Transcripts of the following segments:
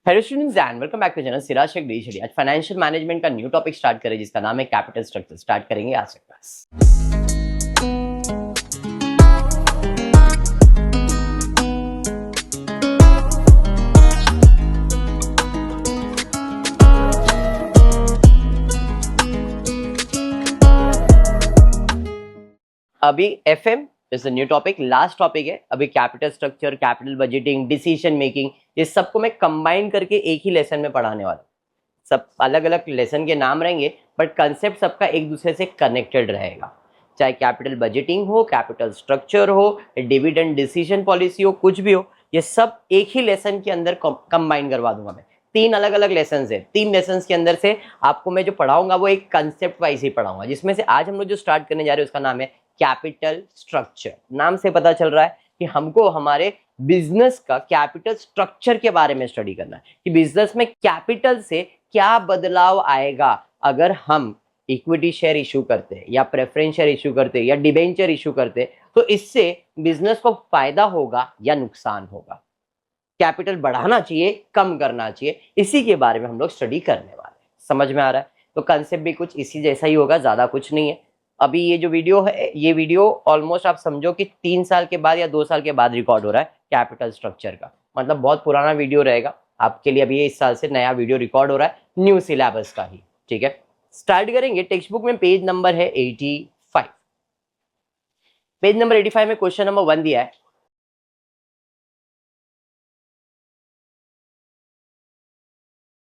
Hello students and welcome back to channel Siraj Shaikh digitally. आज financial management का new topic start करें जिसका नाम है कैपिटल स्ट्रक्चर। स्टार्ट करेंगे आज से क्लास। अभी FM is a new topic, last topic है। अभी capital structure, capital budgeting, decision making, ये सबको मैं कंबाइन करके एक ही लेसन में पढ़ाने वाला हूँ। सब अलग अलग लेसन के नाम रहेंगे बट कंसेप्ट सबका एक दूसरे से कनेक्टेड रहेगा। चाहे कैपिटल बजटिंग हो, कैपिटल स्ट्रक्चर हो, डिविडेंड डिसीजन पॉलिसी हो, कुछ भी हो, ये सब एक ही लेसन के अंदर कंबाइन करवा दूंगा मैं। 3 अलग अलग लेसन है। 3 लेसन के अंदर से आपको मैं जो पढ़ाऊंगा वो एक कंसेप्ट वाइज ही पढ़ाऊंगा, जिसमें से आज हम लोग जो स्टार्ट करने जा रहे हैं उसका नाम है कैपिटल स्ट्रक्चर। नाम से पता चल रहा है कि हमको हमारे बिजनेस का कैपिटल स्ट्रक्चर के बारे में स्टडी करना है कि बिजनेस में कैपिटल से क्या बदलाव आएगा अगर हम इक्विटी शेयर इशू करते हैं या प्रेफरेंस शेयर इशू करते हैं या डिबेंचर इशू करते हैं, तो इससे बिजनेस को फायदा होगा या नुकसान होगा। कैपिटल बढ़ाना चाहिए, कम करना चाहिए, इसी के बारे में हम लोग स्टडी करने वाले हैं। समझ में आ रहा है? तो कंसेप्ट भी कुछ इसी जैसा ही होगा, ज्यादा कुछ नहीं है। अभी ये जो वीडियो है, ये वीडियो ऑलमोस्ट आप समझो कि 3 साल के बाद या 2 साल के बाद रिकॉर्ड हो रहा है कैपिटल स्ट्रक्चर का, मतलब बहुत पुराना वीडियो रहेगा आपके लिए। अभी इस साल से नया वीडियो रिकॉर्ड हो रहा है, न्यू सिलेबस का ही। ठीक है, स्टार्ट करेंगे। टेक्स्ट बुक में पेज नंबर है 85। पेज नंबर 85 में क्वेश्चन नंबर 1 दिया है।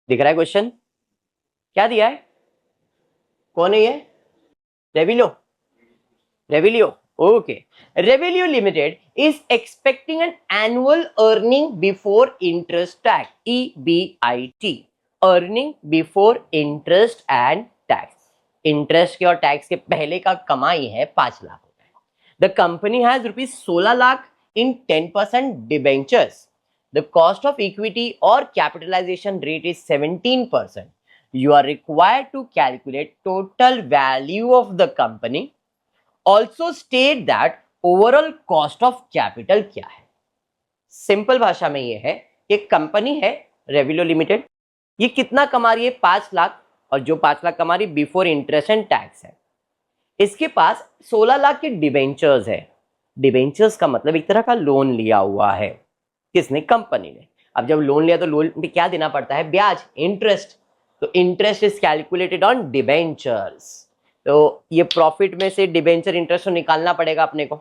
दिख रहा है क्वेश्चन? क्या दिया है? कौन है ये? रेविलियो। Okay. Revenue Limited is expecting an annual earning before interest tax, EBIT. Earning before interest and tax. Interest के और टैक्स के पहले का कमाई है 5 लाख रुपए। The company has rupees 16 lakh in 10% debentures. The cost of equity or capitalization rate is 17%. You are required to calculate total value of the company. Also state that overall cost of capital क्या है। Simple भाषा में ये है, एक company है रेविलो limited, ये कितना कमा रही है? 5 लाख, और जो 5 लाख कमा रही बिफोर इंटरेस्ट एंड टैक्स है। इसके पास 16 लाख के डिबेंचर्स है। डिबेंचर्स का मतलब एक तरह का लोन लिया हुआ है। किसने? कंपनी ने। अब जब लोन लिया तो लोन पे क्या देना पड़ता है? ब्याज, इंटरेस्ट। तो interest is calculated on debentures. तो ये प्रॉफिट में से डिबेंचर इंटरेस्ट तो निकालना पड़ेगा अपने को,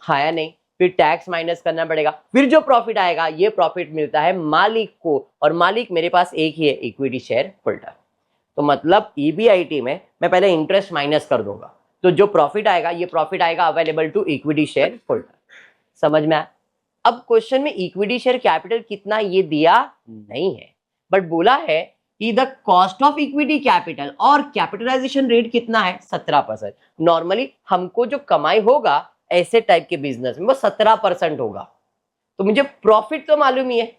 हाँ या नहीं? फिर टैक्स माइनस करना पड़ेगा, फिर जो प्रॉफिट आएगा ये प्रॉफिट मिलता है मालिक को, और मालिक मेरे पास एक ही है, इक्विटी शेयर होल्डर। तो मतलब ईबीआईटी में मैं पहले इंटरेस्ट माइनस कर दूंगा, तो जो प्रॉफिट आएगा ये प्रॉफिट आएगा available to equity share holder. समझ में आया? अब क्वेश्चन में इक्विटी शेयर कैपिटल कितना ये दिया नहीं है, बट बोला है कि the cost of equity capital और कैपिटलाइजेशन रेट कितना है? 17%। नॉर्मली हमको जो कमाई होगा ऐसे टाइप के बिजनेस में वो 17% होगा। तो मुझे प्रॉफिट तो मालूम ही है,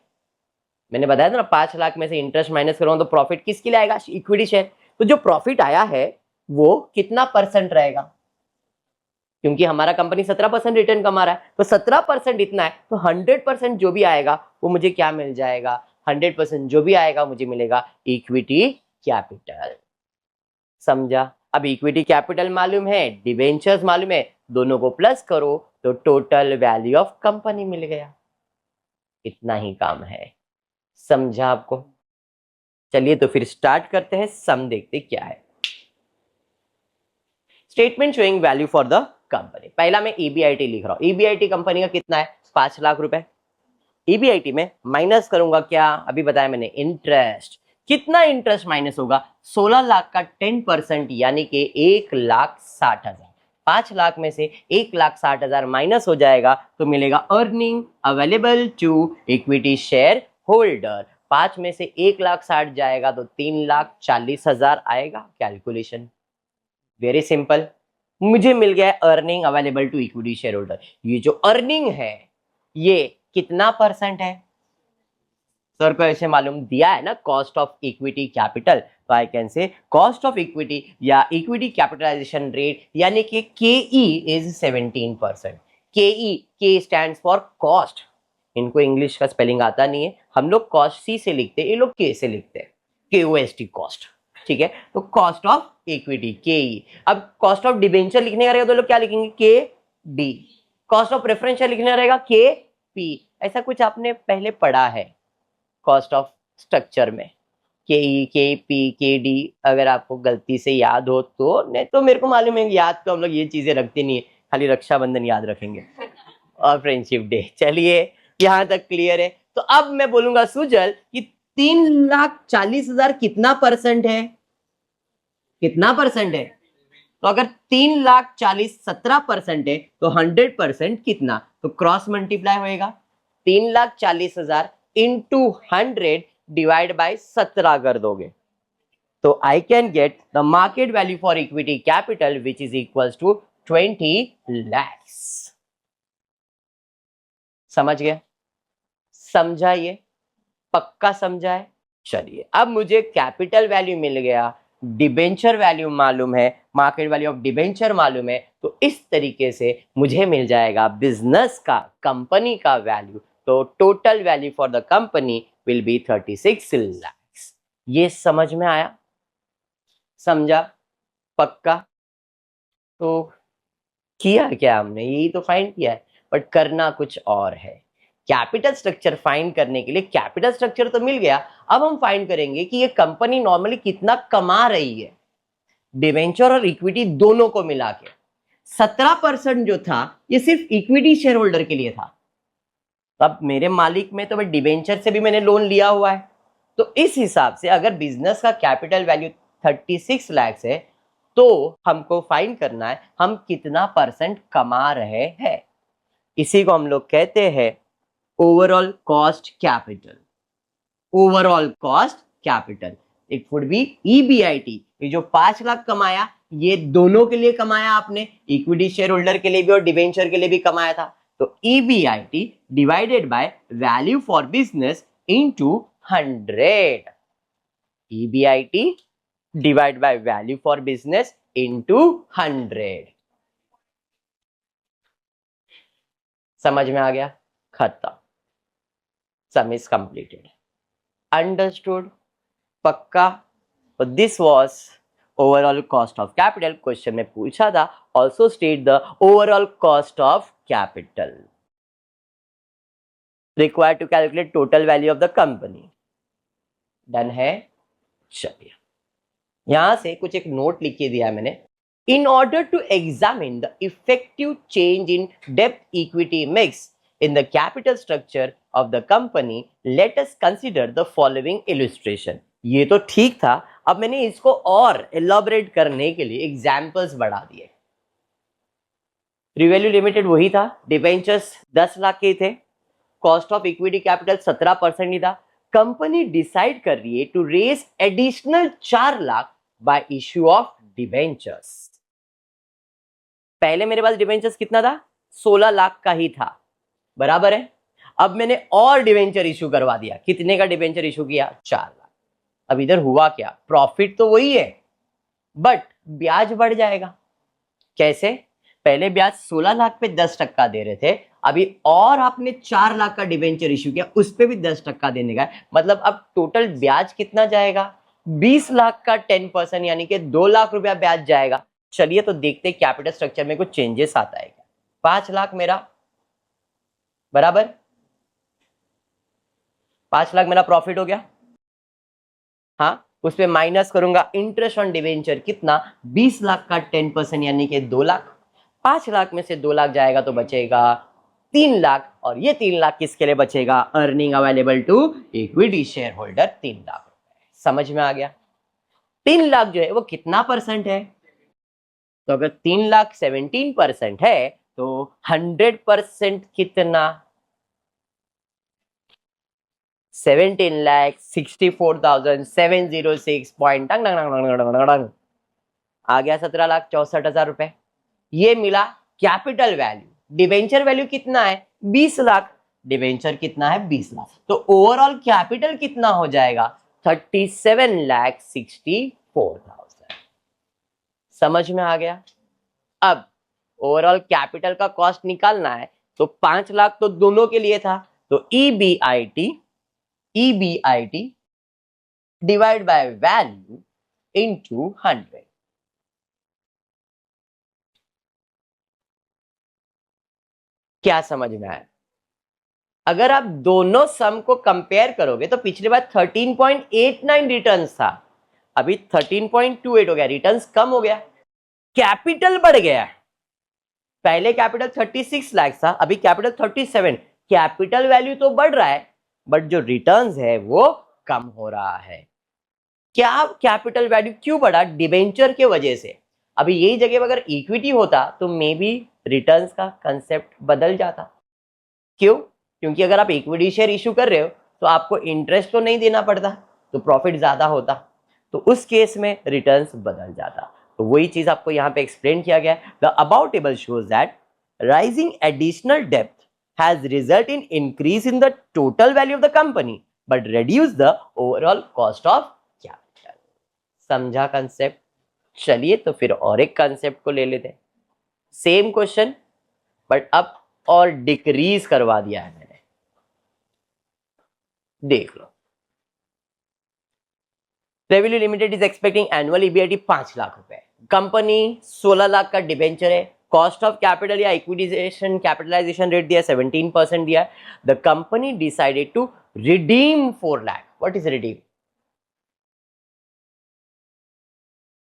मैंने बताया था ना, 5 लाख में से इंटरेस्ट माइनस करूँ तो प्रॉफिट किसके लिए आएगा? Equity share. तो जो प्रॉफिट आया है वो कितना परसेंट रहेगा? क्योंकि हमारा कंपनी 17% रिटर्न कमा रहा है, तो 17% इतना है, तो 100% जो भी आएगा वो मुझे क्या मिल जाएगा? 100% जो भी आएगा मुझे मिलेगा इक्विटी कैपिटल। समझा? अब इक्विटी कैपिटल मालूम है, डिबेंचर्स मालूम है, दोनों को प्लस करो तो टोटल वैल्यू ऑफ कंपनी मिल गया। इतना ही काम है। समझा आपको? चलिए तो फिर स्टार्ट करते हैं, सम देखते क्या है। Statement showing value for the company. पहला मैं ईबीआईटी लिख रहा हूं। ईबीआईटी कंपनी का कितना है? 5 लाख रुपए। ईबीआईटी में माइनस करूंगा क्या? अभी बताया मैंने, इंटरेस्ट। कितना इंटरेस्ट माइनस होगा? 16 लाख का 10% यानी कि 1,60,000। 5 लाख में से 1,60,000 माइनस हो जाएगा तो मिलेगा earning available to equity share holder. 5 में से 1,60,000 जाएगा तो 3,40,000 आएगा। कैलकुलेशन वेरी सिंपल, मुझे मिल गया earning available to equity share holder. ये जो अर्निंग है ये कितना परसेंट है? सर को ऐसे मालूम दिया है ना, कॉस्ट ऑफ इक्विटी कैपिटल, तो I can say cost of equity या इक्विटी कैपिटलाइजेशन रेट यानी कि केई इज 17%। केई, के स्टैंड्स फॉर कॉस्ट, इनको इंग्लिश का स्पेलिंग आता नहीं है, हम लोग कॉस्ट सी से लिखते हैं, ये लोग के से लिखते हैं, KOST कॉस्ट, ठीक है। तो कॉस्ट ऑफ इक्विटी KE। अब कॉस्ट ऑफ डिबेंचर लिखने का रहेगा तो लोग क्या लिखेंगे, KD। कॉस्ट ऑफ प्रेफरेंशियल लिखना रहेगा KP। ऐसा कुछ आपने पहले पढ़ा है कॉस्ट ऑफ स्ट्रक्चर में, KE KP KD, अगर आपको गलती से याद हो तो, नहीं तो मेरे को मालूम है याद तो हम लोग ये चीजें रखते नहीं है, खाली रक्षाबंधन याद रखेंगे और फ्रेंडशिप डे। चलिए यहां तक क्लियर है। तो अब मैं बोलूंगा सुजल कि 3,40,000 कितना परसेंट है, कितना परसेंट है? तो अगर 3,40,000 17% है तो 100% कितना, तो क्रॉस मल्टीप्लाई होएगा, 3,40,000 इंटू 100 डिवाइड बाय 17 कर दोगे तो I can get the market value for equity capital which is equals to 20 lakhs। समझ गए? समझा? ये पक्का समझा है? चलिए अब मुझे कैपिटल वैल्यू मिल गया, डिबेंचर वैल्यू मालूम है, मार्केट वैल्यू ऑफ डिबेंचर मालूम है, तो इस तरीके से मुझे मिल जाएगा बिजनेस का, कंपनी का वैल्यू। तो total value for the company will be 36 lakhs। ये समझ में आया? समझा? पक्का? तो किया क्या हमने, यही तो फाइंड किया है, बट करना कुछ और है। कैपिटल स्ट्रक्चर फाइंड करने के लिए कैपिटल स्ट्रक्चर तो मिल गया, अब हम फाइंड करेंगे कि ये कंपनी नॉर्मली कितना कमा रही है, डिवेंचर और इक्विटी दोनों को मिला के। 17% जो था ये सिर्फ इक्विटी शेयर होल्डर के लिए था, अब मेरे मालिक में तो भाई डिवेंचर से भी मैंने लोन लिया हुआ है, तो इस हिसाब से अगर बिजनेस का कैपिटल वैल्यू 36 lakhs है तो हमको फाइंड करना है हम कितना परसेंट कमा रहे हैं। इसी को हम लोग कहते हैं overall cost capital. Overall cost capital it would be EBIT। ये जो 5 लाख कमाया ये दोनों के लिए कमाया आपने, इक्विटी शेयर होल्डर के लिए भी और डिवेंचर के लिए भी कमाया था, तो EBIT divided by value for business into 100। EBIT divide by value for business into 100। समझ में आ गया? खत्म, सम इज कंप्लीटेड। अंडरस्टूड? पक्का? तो this was overall cost of capital. Question में पूछा था also state the overall cost of capital required to calculate total value of the company. Done है? चलिए यहां से कुछ एक नोट लिख के दिया है मैंने। In order to examine the effective change in debt equity mix in the capital structure of the company, let us consider the following illustration। ये तो ठीक था, अब मैंने इसको और एलॉबरेट करने के लिए एग्जाम्पल्स बढ़ा दिए। रिवैल्यू लिमिटेड वही था, डिबेंचर्स 10 लाख के थे, कॉस्ट ऑफ इक्विटी कैपिटल 17% ही था। कंपनी डिसाइड कर रही है to raise additional 4 lakh by issue of debentures. पहले मेरे पास डिबेंचर्स कितना था, 16 लाख का ही था, बराबर है। अब मैंने और डिबेंचर इशू करवा दिया, कितने का डिबेंचर इशू किया, 4 लाख। अब इधर हुआ क्या, प्रॉफिट तो वही है बट ब्याज बढ़ जाएगा। कैसे? पहले ब्याज 16 लाख पे 10% दे रहे थे, अभी और आपने 4 लाख का डिबेंचर इशू किया, उस पे भी 10% देने का है, मतलब अब टोटल ब्याज कितना जाएगा, 20 लाख का 10% यानी कि 2 लाख रुपया ब्याज जाएगा। चलिए तो देखते हैं कैपिटल स्ट्रक्चर में कुछ चेंजेस आता है क्या। 5 लाख मेरा, बराबर 5 लाख मेरा प्रॉफिट हो गया, हाँ उस पे माइनस करूंगा इंटरेस्ट ऑन डिवेंचर कितना, 20 लाख का 10% यानी कि 2 लाख। 5 लाख में से 2 लाख जाएगा तो बचेगा 3 लाख, और ये 3 लाख किसके लिए बचेगा, earning available to equity share holder 3 lakh रुपए। समझ में आ गया? 3 लाख जो है वो कितना परसेंट है, तो अगर 3 लाख 17% है तो 100% कितना, 17,64,706 पॉइंट आ गया 17,64,000 रुपए। ये मिला कैपिटल वैल्यू। डिवेंचर वैल्यू कितना है, 20 लाख, डिवेंचर कितना है 20 लाख, तो ओवरऑल कैपिटल कितना हो जाएगा, 37,64,000। समझ में आ गया? अब ओवरऑल कैपिटल का कॉस्ट निकालना है तो 5 लाख तो दोनों के लिए था, तो EBIT divide by value into 100। क्या समझ में आया? अगर आप दोनों सम को कंपेयर करोगे तो पिछली बार 13.89 रिटर्न्स था, अभी 13.28 हो गया, रिटर्न्स कम हो गया, कैपिटल बढ़ गया। पहले कैपिटल 36 लाख था, अभी कैपिटल 37। कैपिटल वैल्यू तो बढ़ रहा है बट जो रिटर्न्स है वो कम हो रहा है। क्या कैपिटल वैल्यू क्यों बढ़ा? डिबेंचर के वजह से। अभी यही जगह पर अगर इक्विटी होता तो मे बी रिटर्न्स का कंसेप्ट बदल जाता। क्यों? क्योंकि अगर आप इक्विटी शेयर इशू कर रहे हो तो आपको इंटरेस्ट तो नहीं देना पड़ता, तो प्रॉफिट ज्यादा होता, तो उस केस में रिटर्न्स बदल जाता। तो वही चीज आपको यहाँ पे एक्सप्लेन किया गया है। The about table shows that rising additional depth has result in increase in the total value of the company but reduce the overall cost of capital. समझा कंसेप्ट? चलिए तो फिर और एक कंसेप्ट को ले लेते हैं। सेम क्वेश्चन बट अब और डिक्रीज करवा दिया है मैंने। देख लो, revenue limited is expecting annual EBIT 5 lakh रुपए, कंपनी 16 लाख का डिबेंचर है, कॉस्ट ऑफ कैपिटल या इक्विटाइजेशन कैपिटलाइजेशन रेट दिया 17% दिया। The company decided to redeem 4 lakh. What is redeem?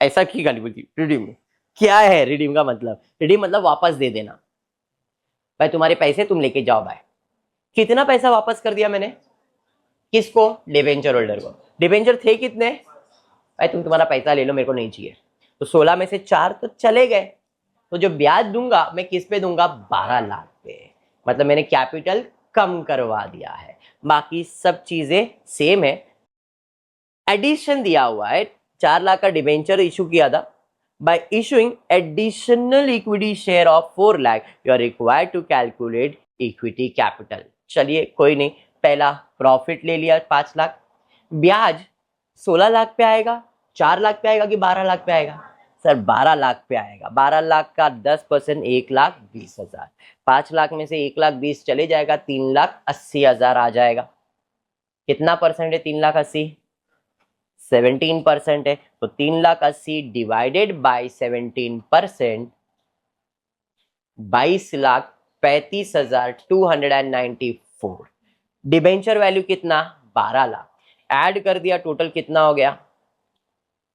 ऐसा की गाली बोलती रिडीम? क्या है रिडीम का मतलब? रिडीम मतलब वापस दे देना। भाई तुम्हारे पैसे तुम लेके जाओ भाई। कितना पैसा वापस कर दिया मैंने? किसको? डिबेंचर होल्डर को। डिबेंचर थे कितने? भाई तुम तुम्हारा पैसा ले लो, मेरे को नहीं चाहिए। तो 16 में से 4 तो चले गए, तो जो ब्याज दूंगा मैं किस पे दूंगा? 12 लाख पे। मतलब मैंने कैपिटल कम करवा दिया है, बाकी सब चीजें सेम है। एडिशन दिया हुआ है, 4 लाख का डिबेंचर इशू किया था। By issuing additional equity share of 4 lakh you are required to calculate equity capital. चलिए कोई नहीं, पहला प्रॉफिट ले लिया 5 लाख, ब्याज 16 लाख पे आएगा, 4 लाख पे आएगा कि 12 लाख पे आएगा? सर 12 लाख पे आएगा। 12 लाख का 10% 1,20,000, 5 लाख में से 1,20,000 चले जाएगा, 3,80,000 आ जाएगा। कितना परसेंट है 3,80,000? 17% है, तो 3,80,000 डिवाइडेड बाई 17%, 22,35,294। डिबेंचर वैल्यू कितना? 12 लाख। ऐड कर दिया, टोटल कितना हो गया?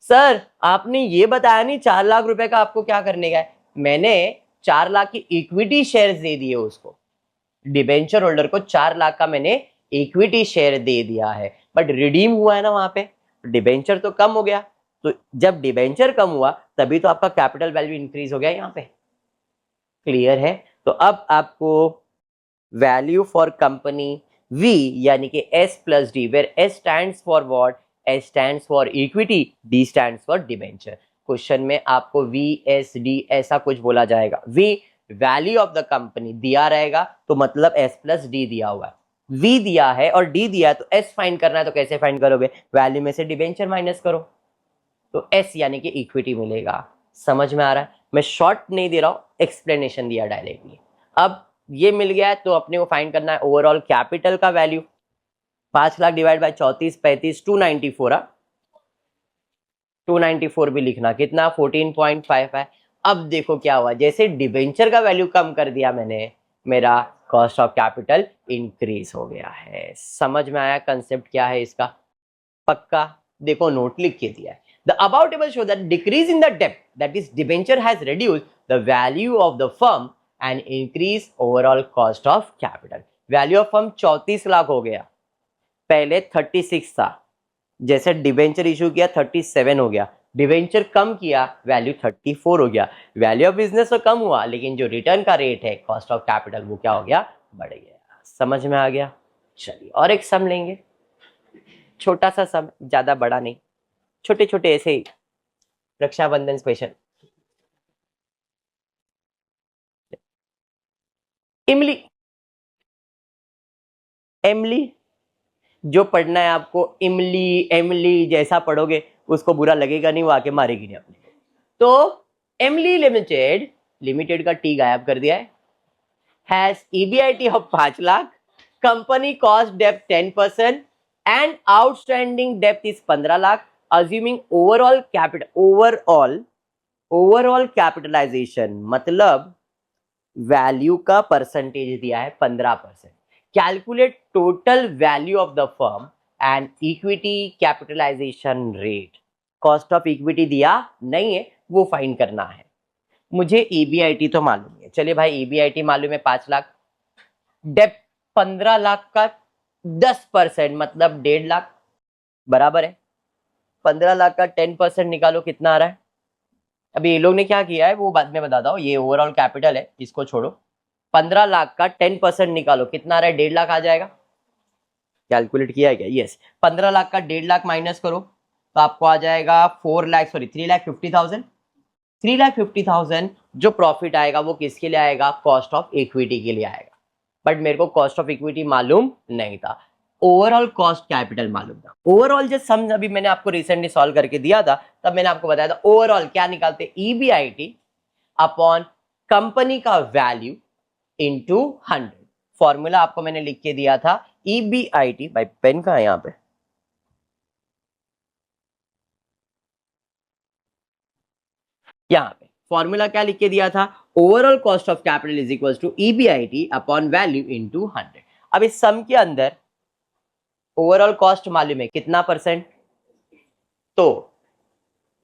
सर आपने ये बताया नहीं 4 लाख रुपए का आपको क्या करने का है। मैंने 4 लाख की इक्विटी शेयर्स दे दिए उसको, डिबेंचर होल्डर को 4 लाख का मैंने इक्विटी शेयर दे दिया है, बट रिडीम हुआ है ना वहां पे, डिबेंचर तो कम हो गया। तो जब डिबेंचर कम हुआ तभी तो आपका कैपिटल वैल्यू इंक्रीज हो गया यहाँ पे। क्लियर है? तो अब आपको वैल्यू फॉर कंपनी V यानी कि S plus D, where S stands for what? S stands for equity, D stands for debenture. Question में आपको VSD ऐसा कुछ बोला जाएगा। V value of the company दिया रहेगा तो मतलब S प्लस डी दिया हुआ है, V दिया है और D दिया है तो S फाइंड करना है, तो कैसे फाइंड करोगे? वैल्यू में से डिबेंचर माइनस करो तो S यानी कि इक्विटी मिलेगा। समझ में आ रहा है? मैं शॉर्ट नहीं दे रहा हूं, एक्सप्लेनेशन दिया डायरेक्टली। अब ये मिल गया है तो अपने को फाइंड करना है ओवरऑल कैपिटल का वैल्यू। 5 लाख डिवाइड बाय 34 35 294, 294 भी लिखना, कितना? 14.5 है। अब देखो क्या हुआ, जैसे डिबेंचर का वैल्यू कम कर दिया मैंने, मेरा कॉस्ट ऑफ कैपिटल इंक्रीज हो गया है। समझ में आया कंसेप्ट क्या है इसका? पक्का? देखो नोट लिख के दिया है। The above table show that decrease in the debt, that is debenture, has reduced the value of the firm and increase overall cost of capital. Value of firm 34 lakh हो गया, पहले 36 था, जैसे डिबेंचर इशू किया 37 हो गया, डिबेंचर कम किया value 34 हो गया। वैल्यू ऑफ बिजनेस तो कम हुआ लेकिन जो रिटर्न का रेट है कॉस्ट ऑफ कैपिटल वो क्या हो गया? बढ़ गया। समझ में आ गया? चलिए और एक सम लेंगे, छोटा सा सम, ज्यादा बड़ा नहीं, छोटे छोटे ऐसे ही रक्षाबंधन स्पेशल। इमली, एमली, जो पढ़ना है आपको, इमली एमली जैसा पढ़ोगे उसको बुरा लगेगा नहीं, वो आके मारेगी नहीं अपने। तो एमली लिमिटेड, लिमिटेड का टी गायब कर दिया है, has EBIT of 5 lakh, company cost डेप्ट 10% एंड आउटस्टैंडिंग डेप्ट is 15 lakh, assuming overall capitalization मतलब वैल्यू का परसेंटेज दिया है 15%। Calculate total value of the firm and equity capitalization rate. Cost of equity दिया नहीं है, वो फाइंड करना है। मुझे ईबीआईटी तो मालूम है, चलिए भाई ईबीआईटी मालूम है 5 लाख, डेप्ट 15 लाख का 10% मतलब 1.5 लाख बराबर है। 15 लाख का 10% निकालो कितना आ रहा है। अभी ये लोग ने क्या किया है वो बाद में बताता हूँ, ये ओवरऑल कैपिटल है, इसको छोड़ो। 15 लाख का 10% निकालो कितना आ रहा है, 1.5 लाख आ जाएगा। कैलकुलेट किया है क्या? यस। 15 लाख का 1.5 लाख माइनस करो तो आपको आ जाएगा 3,50,000। 3,50,000 जो प्रॉफिट आएगा वो किसके लिए आएगा? कॉस्ट ऑफ इक्विटी के लिए आएगा। बट मेरे को कॉस्ट ऑफ इक्विटी मालूम नहीं था, ओवरऑल कॉस्ट कैपिटल मालूम था। ओवरऑल जो सम अभी मैंने आपको रिसेंटली सॉल्व करके दिया था, तब मैंने आपको बताया था ओवरऑल क्या निकालते, ईबीआईटी अपॉन कंपनी का वैल्यू इनटू 100। फॉर्मूला आपको मैंने लिख के दिया था ईबीआईटी, भाई पेन कहां है यहाँ पे, यहाँ पे फॉर्मूला क्या लिख के दिया था, overall cost of capital is equal to EBIT upon value into 100। अब इस सम के अंदर ओवरऑल कॉस्ट मालूम है कितना परसेंट, तो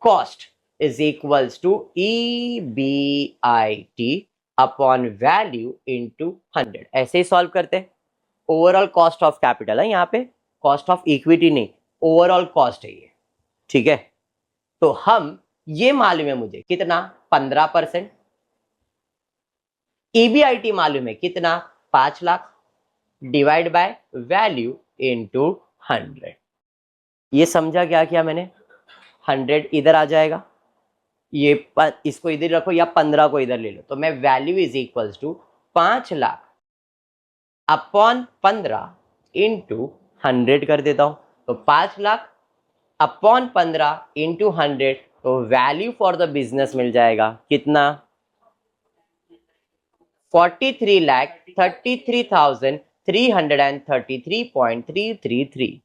cost is equals to EBIT upon value into 100। ऐसे ही सॉल्व करते हैं। ओवरऑल कॉस्ट ऑफ कैपिटल है यहाँ पे, कॉस्ट ऑफ इक्विटी नहीं, ओवरऑल कॉस्ट है ये, ठीक है। तो हम ये मालूम है मुझे कितना, 15%। ईबीआईटी मालूम है कितना, 5 lakh, divide by value into 100। ये समझा क्या किया मैंने, 100 इधर आ जाएगा, ये इसको इधर रखो या 15 को इधर ले लो, तो मैं value is equals to 5 lakh upon 15 into 100 कर देता हूं। तो 5 लाख अपॉन 15 इंटू 100, तो वैल्यू फॉर द बिजनेस मिल जाएगा कितना, 43,33,333.333।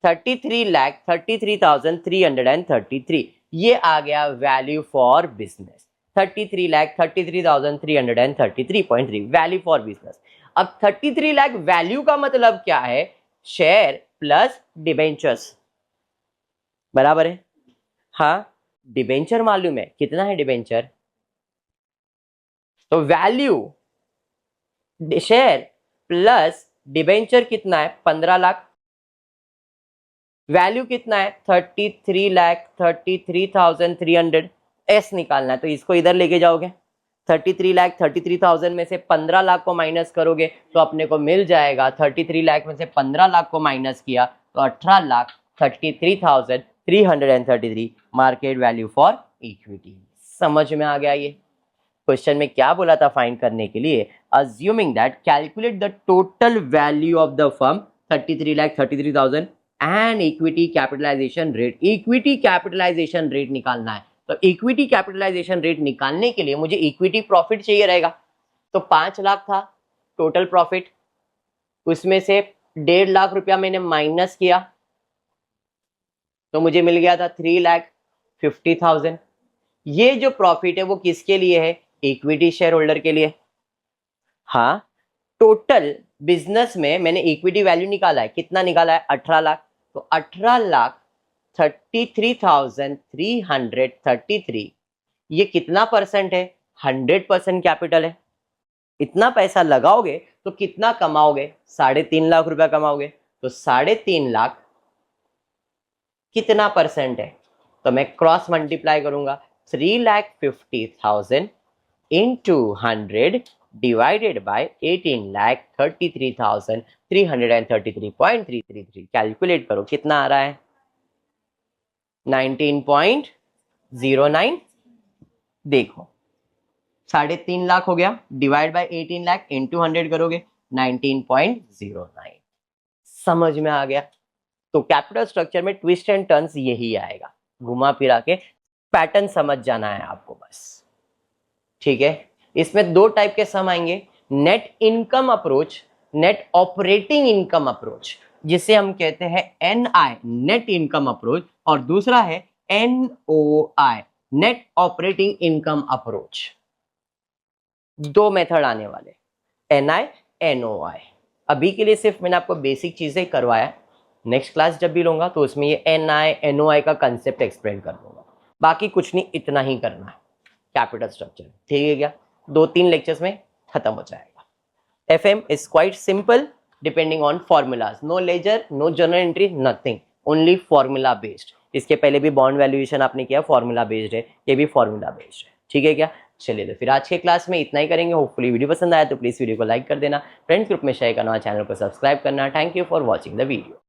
33,33,333, ये आ गया value for business. 33,33,333.3 value for business. अब 33 लाख वैल्यू का मतलब क्या है, शेयर प्लस डिबेंचर्स, बराबर है। हाँ, डिबेंचर मालूम है कितना है डिबेंचर, तो वैल्यू शेयर प्लस डिबेंचर कितना है, 15 लाख, वैल्यू कितना है 33,33,300। एस निकालना है तो इसको इधर लेके जाओगे, 33,33,000 में से 15 लाख को माइनस करोगे तो अपने को मिल जाएगा 33 लाख में से 15 लाख को माइनस किया तो 18,33,333 मार्केट वैल्यू फॉर इक्विटी। समझ में आ गया? ये क्वेश्चन में क्या बोला था फाइंड करने के लिए, assuming that calculate the total value of the firm 33,33,000 and equity capitalization rate. Equity capitalization rate निकालना है, तो इक्विटी कैपिटलाइजेशन रेट निकालने के लिए मुझे इक्विटी प्रॉफिट चाहिए रहेगा। तो 5 लाख था टोटल प्रॉफिट, उसमें से 1.5 लाख रुपया मैंने माइनस किया तो मुझे मिल गया था 3,50,000। ये जो प्रॉफिट है वो किसके लिए है, इक्विटी शेयर होल्डर के लिए। हाँ, टोटल बिजनेस में मैंने इक्विटी वैल्यू निकाला है, कितना निकाला है, 18 लाख। तो 18,33,333, ये कितना परसेंट है, 100% कैपिटल है। इतना पैसा लगाओगे तो कितना कमाओगे, 3.5 लाख रुपया कमाओगे। तो 3.5 लाख कितना परसेंट है, तो मैं क्रॉस मल्टीप्लाई करूंगा, 3,50,000 into 100 divided by 18,33,333.333। कैलकुलेट करो कितना आ रहा है, 19.09। देखो 3.5 लाख हो गया, डिवाइड बाय 18 लाख इंटू 100 करोगे 19.09। समझ में आ गया? तो कैपिटल स्ट्रक्चर में ट्विस्ट एंड टर्न्स यही आएगा, घुमा फिरा के पैटर्न समझ जाना है आपको बस, ठीक है। इसमें 2 टाइप के सम आएंगे, net income approach, net operating income approach, जिसे हम कहते हैं NI नेट इनकम अप्रोच, और दूसरा है NOI net operating income approach. दो मेथड आने वाले, NI NOI। अभी के लिए सिर्फ मैंने आपको बेसिक चीजें करवाया, नेक्स्ट क्लास जब भी लूंगा तो उसमें ये NI NOI का कंसेप्ट एक्सप्लेन कर दूंगा। बाकी कुछ नहीं, इतना ही करना है कैपिटल स्ट्रक्चर, ठीक है क्या? 2-3 लेक्चर्स में खत्म हो जाएगा। FM is quite simple depending on formulas, no ledger, no journal entry, nothing, only formula based। इसके पहले भी बॉन्ड वैल्यूएशन आपने किया, फॉर्मूला बेस्ड है, ये भी फॉर्मूला बेस्ड है, ठीक है क्या? चलिए तो फिर आज के क्लास में इतना ही करेंगे। होपफुली वीडियो पसंद आया तो प्लीज वीडियो को लाइक कर देना, फ्रेंड्स ग्रुप में शेयर करना, चैनल को सब्सक्राइब करना। Thank you for watching the video.